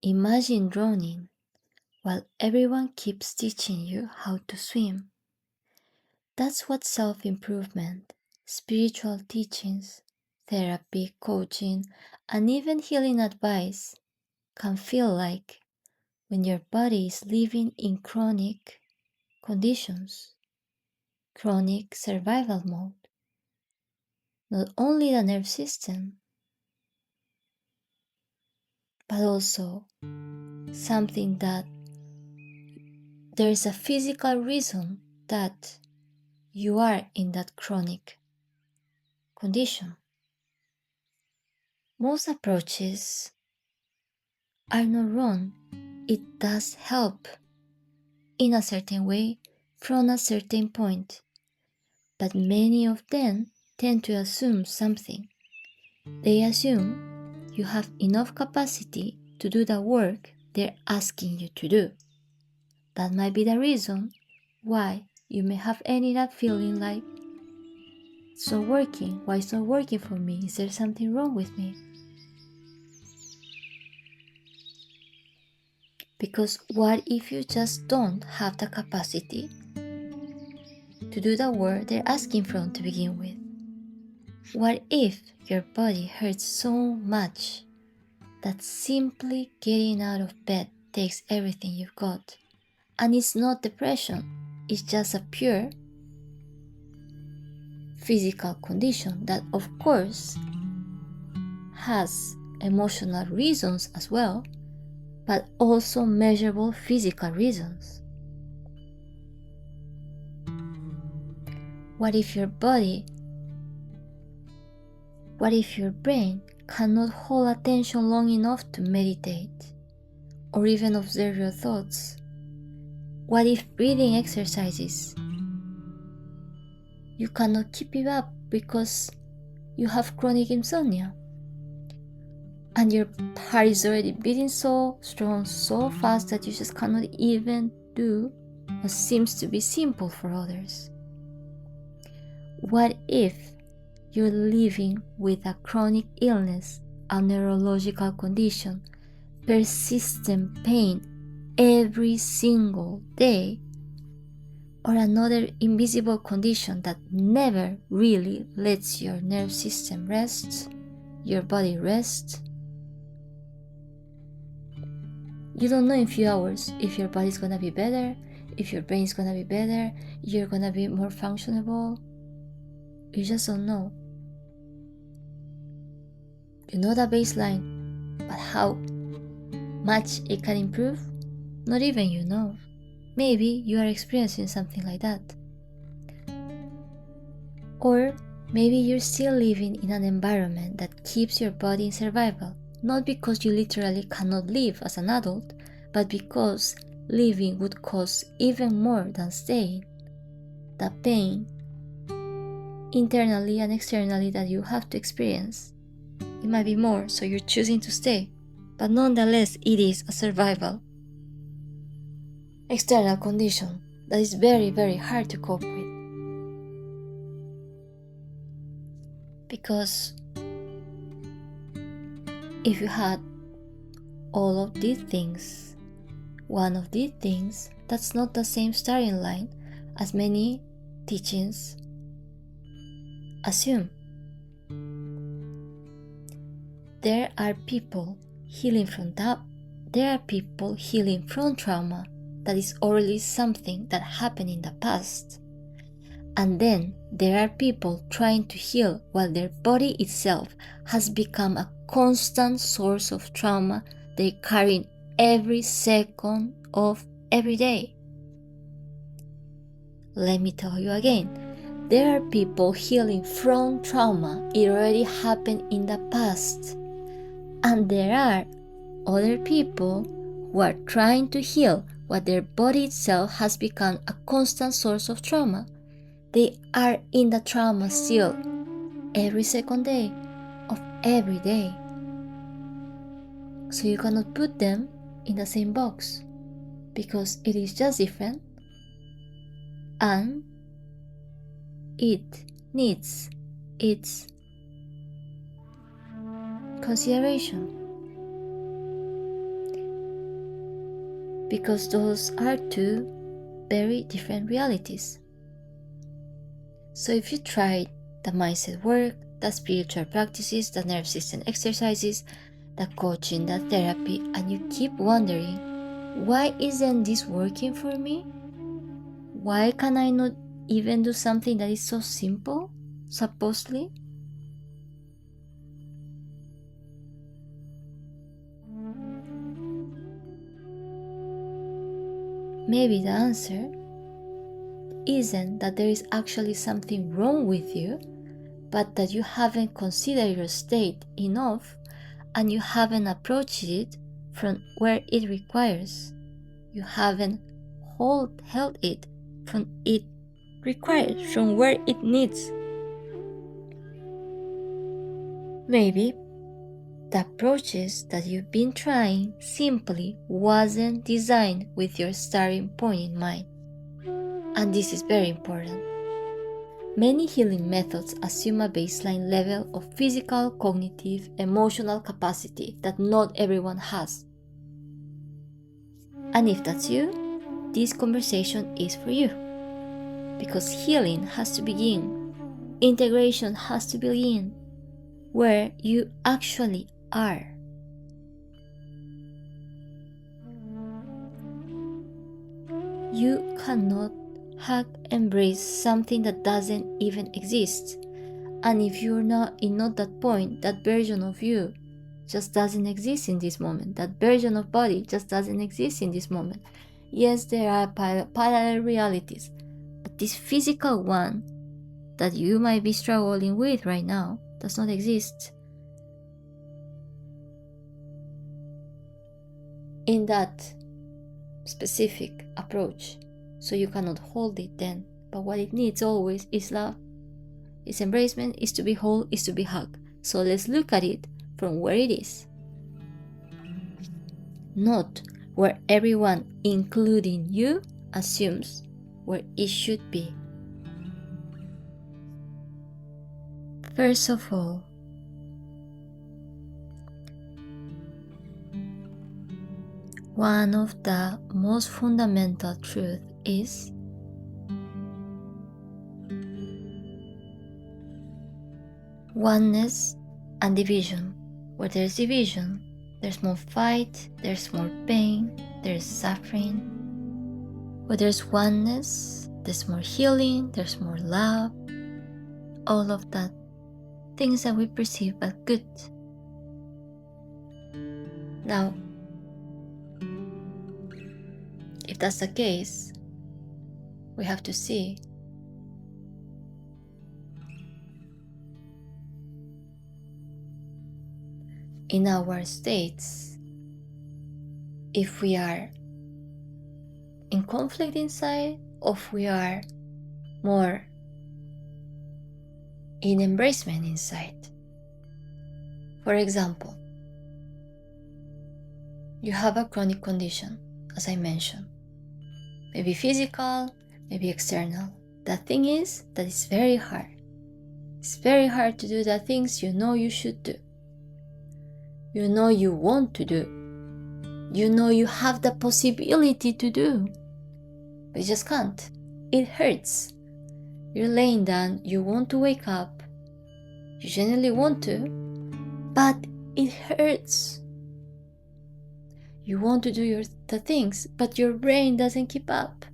Imagine drowning while everyone keeps teaching you how to swim. That's what self-improvement, spiritual teachings, therapy, coaching, and even healing advice can feel like when your body is living in chronic conditions, chronic survival mode. Not only the nerve system, but also something that there's a physical reason that you are in that chronic condition. Most approaches are not wrong. It does help in a certain way from a certain point, but many of them tend to assume something. They assume you have enough capacity to do the work they're asking you to do. That might be the reason why you may have ended up feeling like it's not working. Why it's not working for me? Is there something wrong with me? Because what if you just don't have the capacity to do the work they're asking from to begin with? What if your body hurts so much that simply getting out of bed takes everything you've got? And it's not depression, it's just a pure physical condition that, of course, has emotional reasons as well, but also measurable physical reasons. What if your brain cannot hold attention long enough to meditate or even observe your thoughts? What if breathing exercises you cannot keep it up because you have chronic insomnia and your heart is already beating so strong, so fast that you just cannot even do what seems to be simple for others? What if you're living with a chronic illness, a neurological condition, persistent pain every single day, or another invisible condition that never really lets your nerve system rest, your body rest? You don't know in a few hours if your body's gonna be better, if your brain's gonna be better, you're gonna be more functionable. You just don't know. You know the baseline, but how much it can improve? Not even you know. Maybe you are experiencing something like that. Or maybe you're still living in an environment that keeps your body in survival, not because you literally cannot live as an adult, but because living would cost even more than staying. The pain, internally and externally, that you have to experience, it might be more, so you're choosing to stay, but nonetheless it is a survival external condition that is very, very hard to cope with. Because if you had all of these things, one of these things, that's not the same starting line as many teachings assume. There are people healing from that. There are people healing from trauma that is already something that happened in the past. And then there are people trying to heal while their body itself has become a constant source of trauma they carry every second of every day. Let me tell you again, there are people healing from trauma. It already happened in the past. And there are other people who are trying to heal what their body itself has become a constant source of trauma. They are in the trauma still, every second day of every day. So you cannot put them in the same box because it is just different and it needs its consideration. because those are two very different realities. So if you try the mindset work, the spiritual practices, the nerve system exercises, the coaching, the therapy, and you keep wondering, why isn't this working for me? Why can I not even do something that is so simple, supposedly? Maybe the answer isn't that there is actually something wrong with you, but that you haven't considered your state enough and you haven't approached it from where it requires. You haven't held it from it required, from where it needs. Maybe the approaches that you've been trying simply wasn't designed with your starting point in mind. And this is very important. Many healing methods assume a baseline level of physical, cognitive, emotional capacity that not everyone has. And if that's you, this conversation is for you. Because healing has to begin. Integration has to begin where you actually are. You cannot embrace something that doesn't even exist. And if you're not that point, that version of you just doesn't exist in this moment. That version of body just doesn't exist in this moment. Yes, there are parallel realities, but this physical one that you might be struggling with right now does not exist in that specific approach. So you cannot hold it then. But what it needs always is love, is embracement, is to be whole, is to be hugged. So let's look at it from where it is. Not where everyone, including you, assumes where it should be. First of all, one of the most fundamental truths is oneness and division. Where there's division, there's more fight, there's more pain, there's suffering. Where there's oneness, there's more healing, there's more love, all of that. Things that we perceive as good. Now, if that's the case, we have to see in our states if we are in conflict inside or if we are more in embracement inside. For example, you have a chronic condition, as I mentioned. Maybe physical, maybe external. The thing is that it's very hard. It's very hard to do the things you know you should do. You know you want to do. You know you have the possibility to do. But you just can't. It hurts. You're laying down, you want to wake up. You genuinely want to, but it hurts. You want to do the things, but your brain doesn't keep up.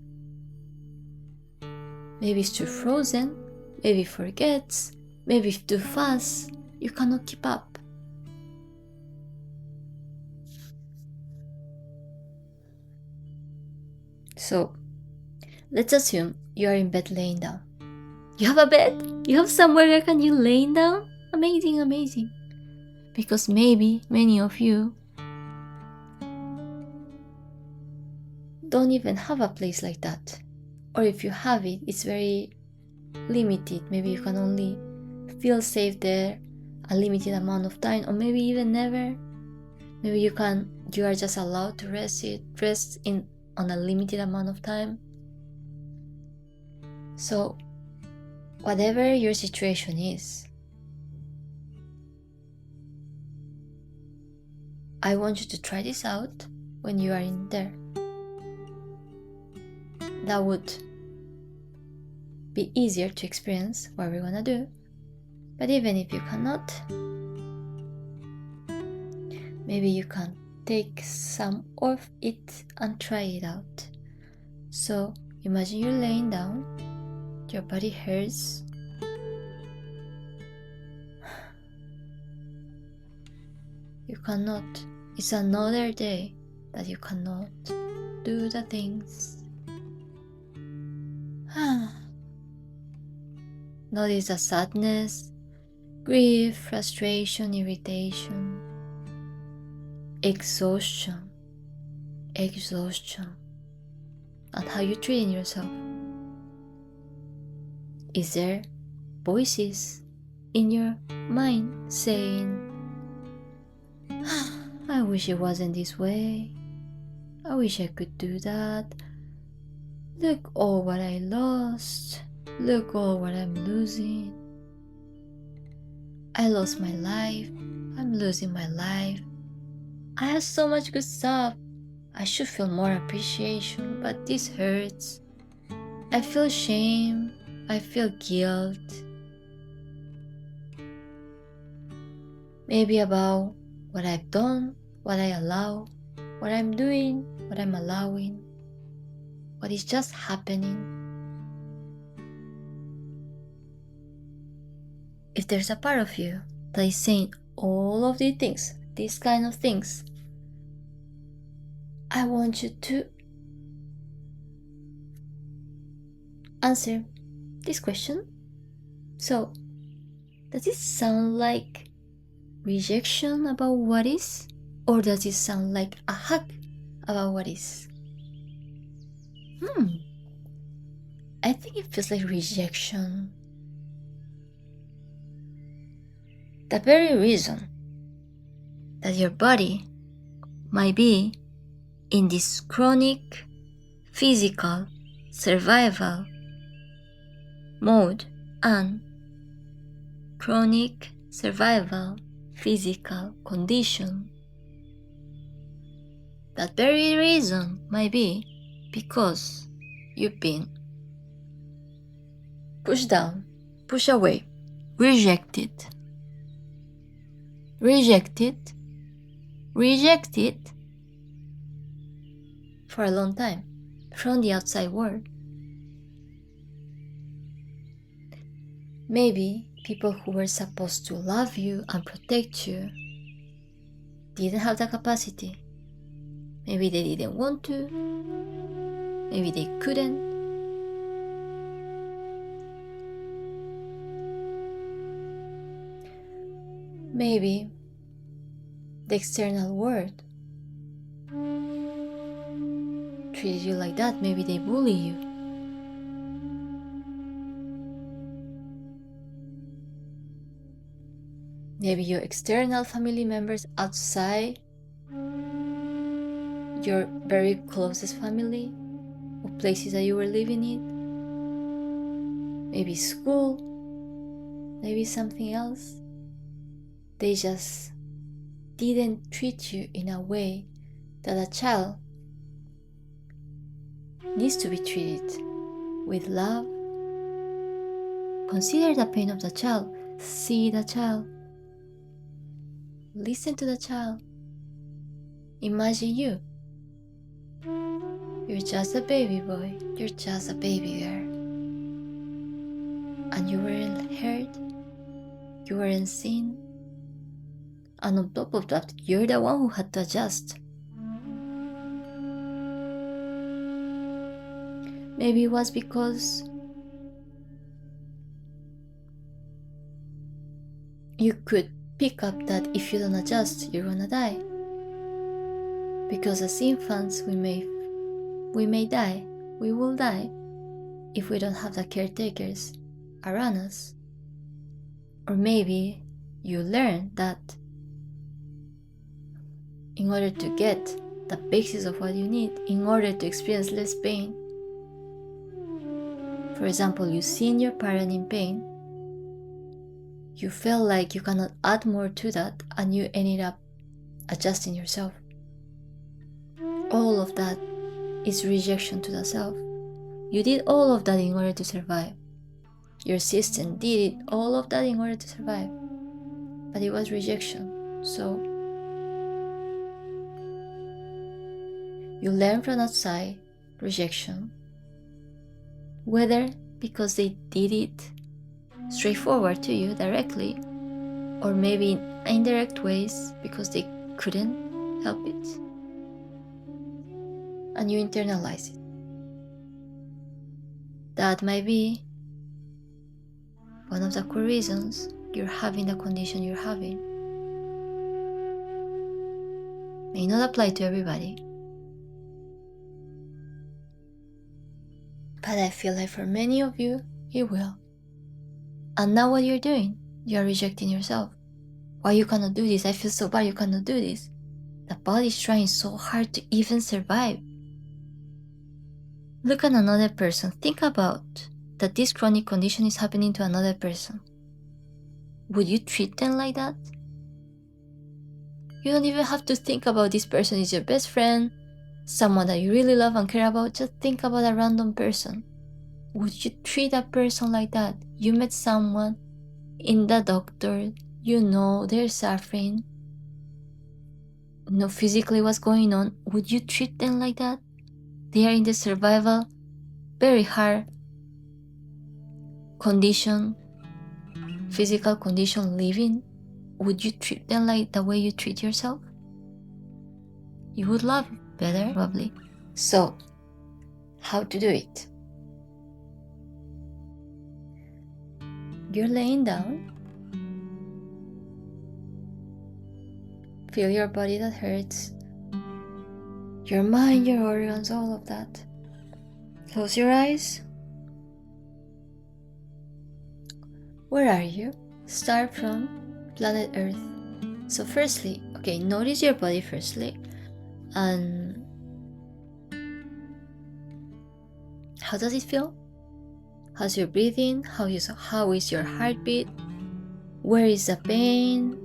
Maybe it's too frozen, maybe it forgets, maybe it's too fast. You cannot keep up. So, let's assume you are in bed laying down. You have a bed? You have somewhere where can you lay down? Amazing, amazing. Because maybe many of you don't even have a place like that. Or if you have it, it's very limited. Maybe you can only feel safe there a limited amount of time, or maybe even never. Maybe you are just allowed to rest on a limited amount of time. So whatever your situation is, I want you to try this out when you are in there. that would be easier to experience what we're gonna do. But even if you cannot, maybe you can take some of it and try it out. So imagine you're laying down, your body hurts. You cannot. It's another day that you cannot do the things. Notice the sadness, grief, frustration, irritation, exhaustion, and how you're treating yourself. Is there voices in your mind saying, I wish it wasn't this way. I wish I could do that. Look all what I lost. Look all what I'm losing. I lost my life. I'm losing my life. I have so much good stuff. I should feel more appreciation, but this hurts. I feel shame. I feel guilt. Maybe about what I've done, what I allow, what I'm doing, what I'm allowing, what is just happening. If there's a part of you that is saying all of these things, these kind of things, I want you to answer this question. So, does it sound like rejection about what is? Or does it sound like a hug about what is? I think it feels like rejection. The very reason that your body might be in this chronic physical survival mode and chronic survival physical condition, that very reason might be because you've been pushed down, pushed away, rejected for a long time from the outside world. Maybe people who were supposed to love you and protect you didn't have the capacity. Maybe they didn't want to. Maybe they couldn't. Maybe the external world treated you like that. Maybe they bully you. Maybe your external family members outside your very closest family or places that you were living in. Maybe school. Maybe something else. They just didn't treat you in a way that a child needs to be treated, with love. Consider the pain of the child. See the child. Listen to the child. Imagine you. You're just a baby boy. You're just a baby girl. And you weren't heard. You weren't seen. And on top of that, you're the one who had to adjust. Maybe it was because you could pick up that if you don't adjust, you're gonna die. Because as infants, we may die. We will die if we don't have the caretakers around us. Or maybe you learn that in order to get the basis of what you need, in order to experience less pain. For example, you've seen your parent in pain, you felt like you cannot add more to that, and you ended up adjusting yourself. All of that is rejection to the self. You did all of that in order to survive. Your system did all of that in order to survive. But it was rejection. So you learn from outside rejection, whether because they did it straightforward to you directly, or maybe in indirect ways because they couldn't help it, and you internalize it. That might be one of the core reasons you're having the condition you're having. May not apply to everybody, but I feel like for many of you, it will. And now what you're doing, you're rejecting yourself. Why you cannot do this? I feel so bad you cannot do this. The body's trying so hard to even survive. Look at another person. Think about that this chronic condition is happening to another person. Would you treat them like that? You don't even have to think about this person is your best friend, someone that you really love and care about. Just think about a random person. Would you treat a person like that? You met someone in the doctor, you know they're suffering, know physically what's going on. Would you treat them like that? They are in the survival, very hard condition, physical condition living. Would you treat them like the way you treat yourself? You would love it better, probably. So, how to do it? You're laying down. Feel your body that hurts. Your mind, your organs, all of that. Close your eyes. Where are you? Start from planet Earth. So firstly, notice your body firstly. And how does it feel? How's your breathing? How is your heartbeat? Where is the pain?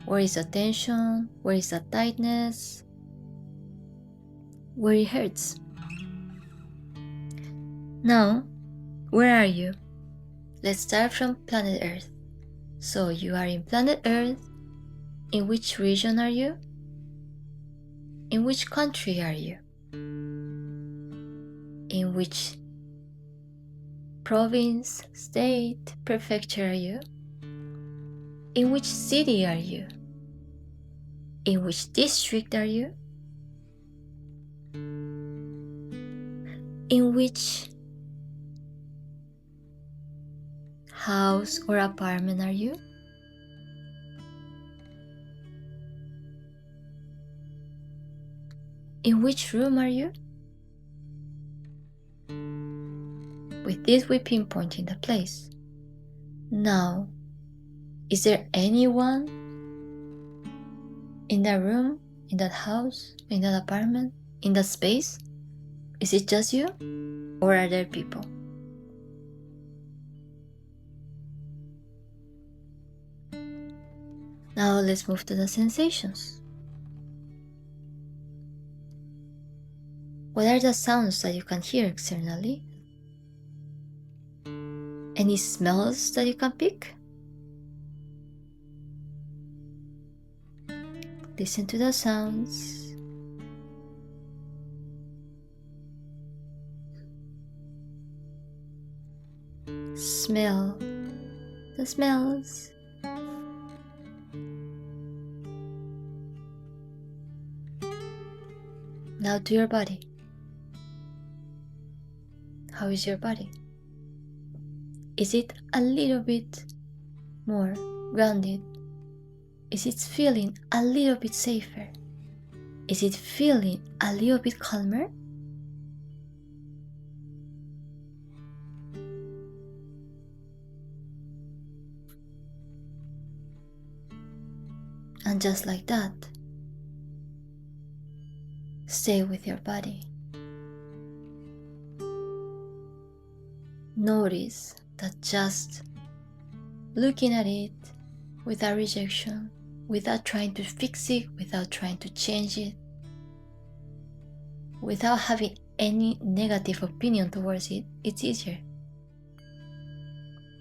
Where is the tension? Where is the tightness? Where it hurts? Now, where are you? Let's start from planet Earth. So you are in planet Earth. In which region are you? In which country are you? In which province, state, prefecture are you? In which city are you? In which district are you? In which house or apartment are you? In which room are you? With this, we pinpoint the place. Now, is there anyone in that room, in that house, in that apartment, in that space? Is it just you? Or are there people? Now let's move to the sensations. What are the sounds that you can hear externally? Any smells that you can pick? Listen to the sounds. Smell the smells. Now to your body. How is your body? Is it a little bit more grounded? Is it feeling a little bit safer? Is it feeling a little bit calmer? And just like that, stay with your body. Notice that just looking at it without rejection, without trying to fix it, without trying to change it, without having any negative opinion towards it, it's easier.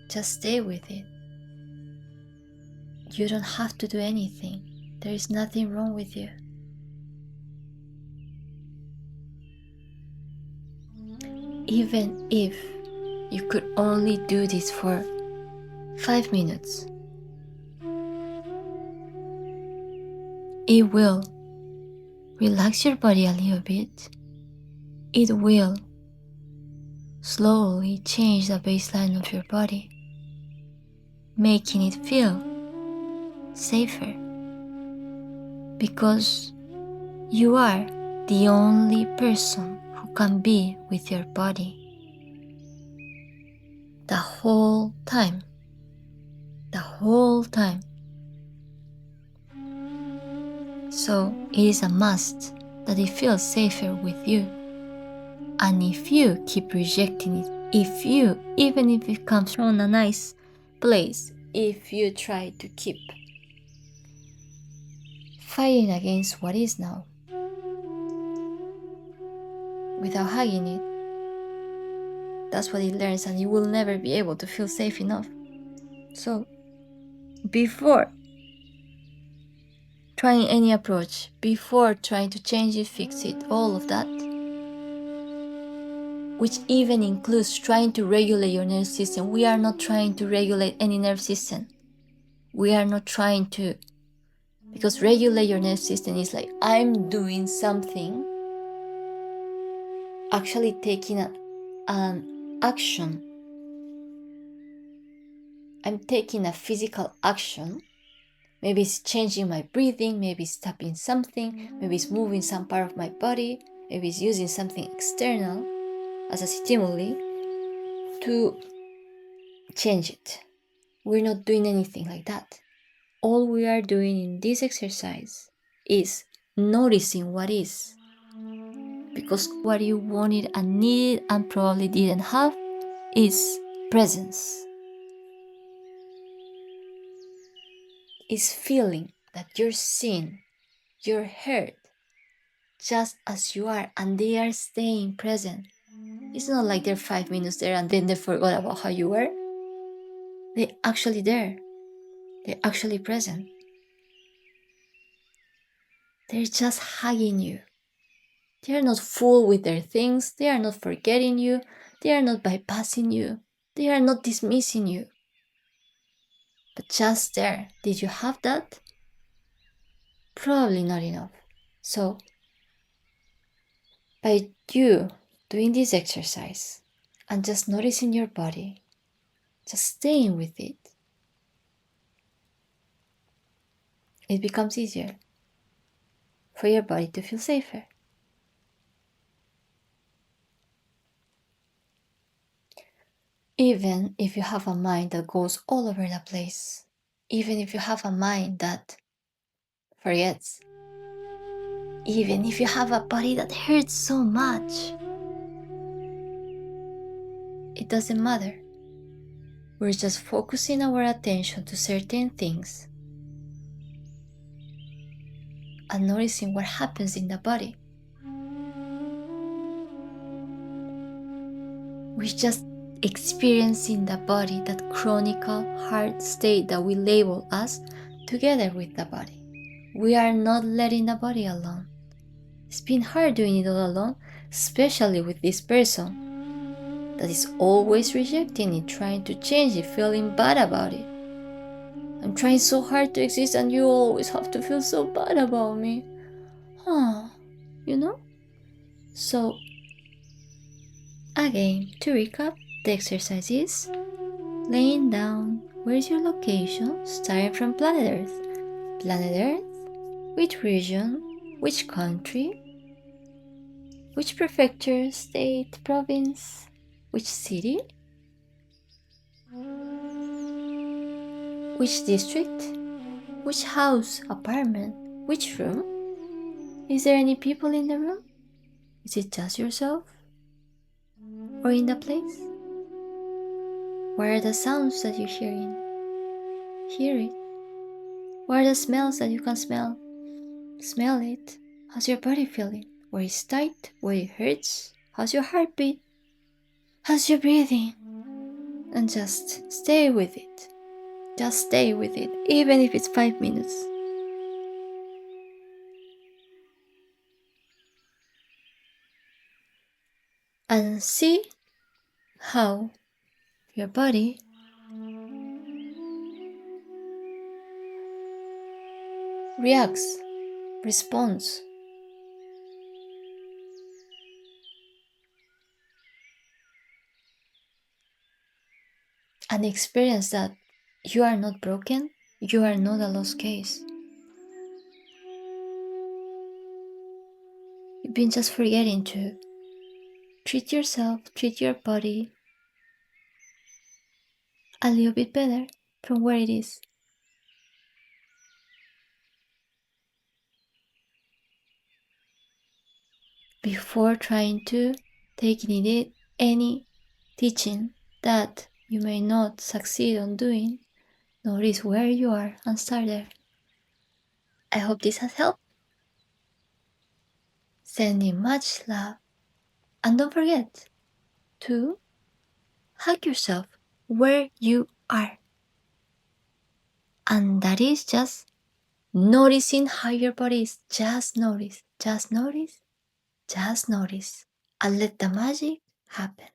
Just stay with it. You don't have to do anything. There is nothing wrong with you. Even if you could only do this for 5 minutes, it will relax your body a little bit. It will slowly change the baseline of your body, making it feel safer, because you are the only person who can be with your body the whole time. So it is a must that it feels safer with you. And if you keep rejecting it, even if it comes from a nice place, if you try to keep fighting against what is now without hugging it, that's what it learns, and you will never be able to feel safe enough. So before trying any approach, before trying to change it, fix it, all of that, which even includes trying to regulate your nervous system. We are not trying to regulate any nervous system. We are not trying to, because regulate your nervous system is like, I'm doing something, actually taking an action. I'm taking a physical action. Maybe it's changing my breathing, maybe it's tapping something, maybe it's moving some part of my body, maybe it's using something external as a stimuli to change it. We're not doing anything like that. All we are doing in this exercise is noticing what is. Because what you wanted and needed and probably didn't have is presence. Is feeling that you're seen, you're heard, just as you are, and they are staying present. It's not like they're 5 minutes there and then they forgot about how you were. They're actually there. They're actually present. They're just hugging you. They are not full with their things. They are not forgetting you. They are not bypassing you. They are not dismissing you. But just there. Did you have that? Probably not enough. So, by you doing this exercise and just noticing your body, just staying with it, it becomes easier for your body to feel safer. Even if you have a mind that goes all over the place, even if you have a mind that forgets, even if you have a body that hurts so much, it doesn't matter. We're just focusing our attention to certain things and noticing what happens in the body. We're just experiencing the body, that chronic hard state that we label as, together with the body. We are not letting the body alone. It's been hard doing it all alone, especially with this person that is always rejecting it, trying to change it, feeling bad about it. I'm trying so hard to exist and you always have to feel so bad about me. You know? So, again, to recap, the exercise is laying down. Where is your location? Starting from planet Earth. Planet Earth? Which region? Which country? Which prefecture, state, province? Which city? Which district? Which house, apartment? Which room? Is there any people in the room? Is it just yourself? Or in the place? What are the sounds that you're hearing? Hear it. What are the smells that you can smell? Smell it. How's your body feeling? Where it's tight? Where it hurts? How's your heartbeat? How's your breathing? And just stay with it. Just stay with it, even if it's 5 minutes. And see how your body reacts, responds. And experience that you are not broken, you are not a lost case. You've been just forgetting to treat yourself, treat your body a little bit better from where it is. Before trying to take any teaching that you may not succeed on doing, notice where you are and start there. I hope this has helped. Sending much love. And don't forget to hug yourself where you are. And that is just noticing how your body is. Just notice, just notice, just notice. And let the magic happen.